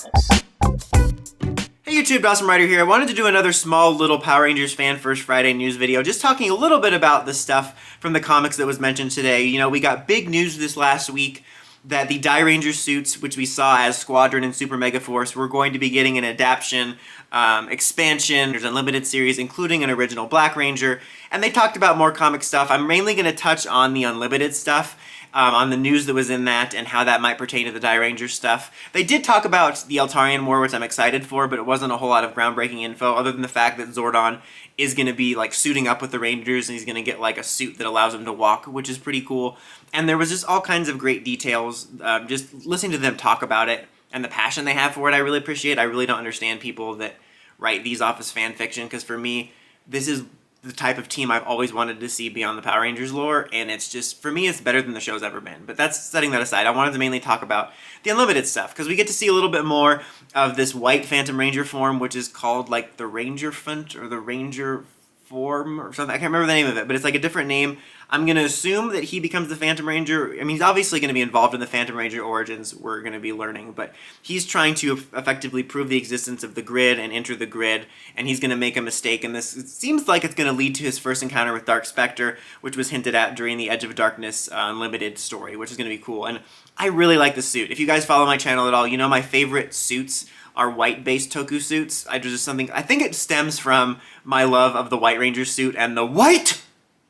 Hey YouTube, Dawson Ryder here. I wanted to do another small little Power Rangers Fan First Friday news video, just talking a little bit about the stuff from the comics that was mentioned today. You know, we got big news this last week that the Dairangers suits, which we saw as Squadron and Super Mega Force, were going to be getting an adaption, expansion. There's an Unlimited series, including an original Black Ranger, and they talked about more comic stuff. I'm mainly going to touch on the Unlimited stuff, on the news that was in that and how that might pertain to the Dairangers stuff. They did talk about the Altarian War, which I'm excited for, but it wasn't a whole lot of groundbreaking info other than the fact that Zordon is going to be like suiting up with the Rangers and he's going to get like a suit that allows him to walk, which is pretty cool. And there was just all kinds of great details. Just listening to them talk about it and the passion they have for it, I really appreciate. I really don't understand people that write these off as fan fiction, because for me, this is the type of team I've always wanted to see beyond the Power Rangers lore, and it's just, for me, it's better than the show's ever been. But that's setting that aside. I wanted to mainly talk about the Unlimited stuff, because we get to see a little bit more of this white Phantom Ranger form, which is called like the Ranger Font or the Ranger Form or something. I can't remember the name of it, but it's like a different name. I'm going to assume that he becomes the Phantom Ranger. I mean, he's obviously going to be involved in the Phantom Ranger origins we're going to be learning, but he's trying to effectively prove the existence of the grid and enter the grid, and he's going to make a mistake, and this, it seems like it's going to lead to his first encounter with Dark Spectre, which was hinted at during the Edge of Darkness Unlimited story, which is going to be cool. And I really like the suit. If you guys follow my channel at all, you know my favorite suits are white-based Toku suits. I think it stems from my love of the White Ranger suit and the white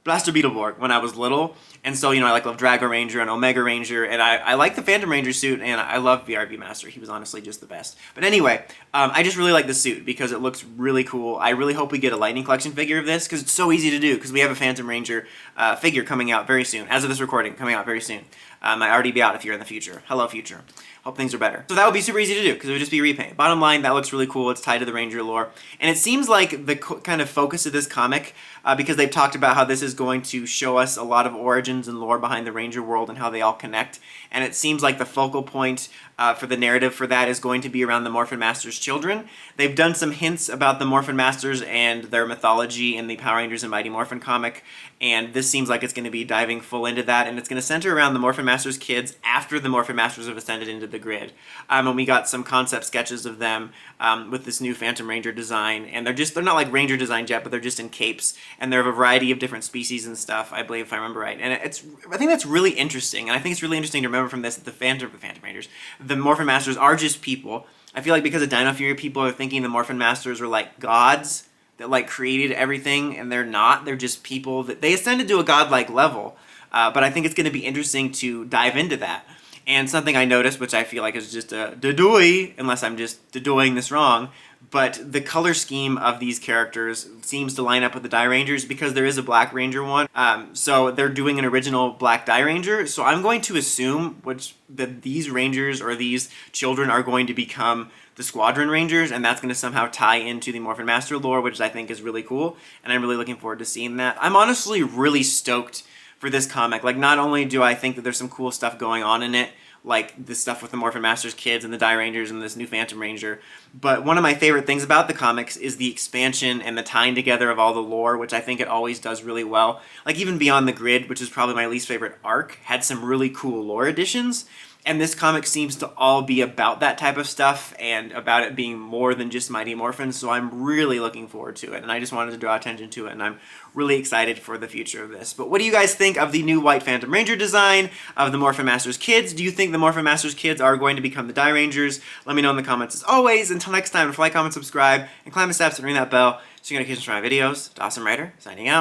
Blaster Beetleborg when I was little. And so, you know, I love Drago Ranger and Omega Ranger, and I like the Phantom Ranger suit, and I love VRV Master. He was honestly just the best. But anyway, I just really like the suit because it looks really cool. I really hope we get a Lightning Collection figure of this, because it's so easy to do, because we have a Phantom Ranger figure coming out very soon. As of this recording, coming out very soon. Might already be out if you're in the future. Hello, future. Hope things are better. So that would be super easy to do, because it would just be repaint. Bottom line, that looks really cool. It's tied to the Ranger lore. And it seems like the kind of focus of this comic, because they've talked about how this is going to show us a lot of origins and lore behind the Ranger world and how they all connect. And it seems like the focal point for the narrative for that is going to be around the Morphin Masters' children. They've done some hints about the Morphin Masters and their mythology in the Power Rangers and Mighty Morphin comic, and this seems like it's going to be diving full into that, and it's going to center around the Morphin Masters kids after the Morphin Masters have ascended into the grid. And we got some concept sketches of them with this new Phantom Ranger design, and they're not like Ranger design yet, but they're just in capes, and they're of a variety of different species and stuff, I believe, if I remember right. And I think that's really interesting, and I think it's really interesting to remember from this that the Phantom Rangers, the Morphin Masters, are just people. I feel like because of Dino Fury, people are thinking the Morphin Masters are like gods that like created everything, and they're not. They're just people that they ascended to a godlike level. But I think it's going to be interesting to dive into that. And something I noticed, which I feel like is just a dodoy, unless I'm just dodoying this wrong, but the color scheme of these characters seems to line up with the Dairangers, because there is a Black Ranger one. So they're doing an original Black Dairanger. So I'm going to assume that these Rangers or these children are going to become the Squadron Rangers, and that's going to somehow tie into the Morphin Master lore, which I think is really cool, and I'm really looking forward to seeing that. I'm honestly really stoked for this comic. Like, not only do I think that there's some cool stuff going on in it, like the stuff with the Morphin Masters kids and the Dairangers and this new Phantom Ranger, but one of my favorite things about the comics is the expansion and the tying together of all the lore, which I think it always does really well. Like, even Beyond the Grid, which is probably my least favorite arc, had some really cool lore additions. And this comic seems to all be about that type of stuff and about it being more than just Mighty Morphin, so I'm really looking forward to it, and I just wanted to draw attention to it, and I'm really excited for the future of this. But what do you guys think of the new White Phantom Ranger design, of the Morphin Masters kids? Do you think the Morphin Masters kids are going to become the Dairangers? Let me know in the comments as always. Until next time, like, comment, subscribe, and climb the steps and ring that bell so you get notifications for my videos. Dawson Ryder, signing out.